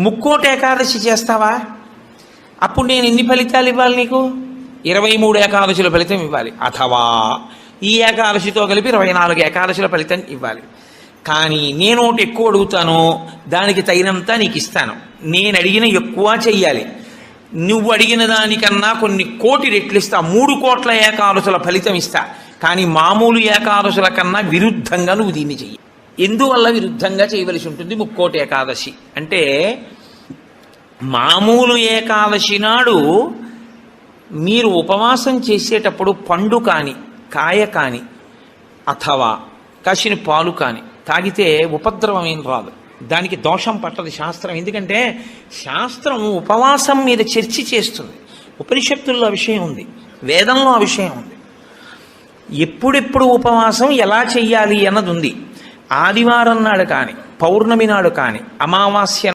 ముక్కోటి ఏకాదశి చేస్తావా? అప్పుడు నేను ఎన్ని ఫలితాలు ఇవ్వాలి నీకు? 23 ఏకాదశుల ఫలితం ఇవ్వాలి. అథవా ఈ ఏకాదశితో కలిపి 24 ఏకాదశుల ఫలితం ఇవ్వాలి. కానీ నేను ఒకటి ఎక్కువ అడుగుతాను, దానికి తగినంత నీకు ఇస్తాను. నేను అడిగిన ఎక్కువ చెయ్యాలి, నువ్వు అడిగిన దానికన్నా కొన్ని కోటి రెట్లు ఇస్తా. 3 కోట్ల ఏకాదశుల ఫలితం ఇస్తా. కానీ మామూలు ఏకాదశుల కన్నా విరుద్ధంగా నువ్వు దీన్ని చెయ్యి. ఎందువల్ల విరుద్ధంగా చేయవలసి ఉంటుంది ముక్కోటి ఏకాదశి అంటే, మామూలు ఏకాదశి నాడు మీరు ఉపవాసం చేసేటప్పుడు పండు కాని, కాయ కాని, అథవా కాసిన పాలు కాని తాగితే ఉపద్రవం ఏం రాదు, దానికి దోషం పట్టదు శాస్త్రం. ఎందుకంటే శాస్త్రం ఉపవాసం మీద చర్చ చేస్తుంది. ఉపనిషత్తుల్లో ఆ విషయం ఉంది, వేదంలో ఆ విషయం ఉంది. ఎప్పుడెప్పుడు ఉపవాసం ఎలా చెయ్యాలి అన్నది ఉంది. ఆదివారం నాడు కానీ, పౌర్ణమి నాడు కానీ, అమావాస్య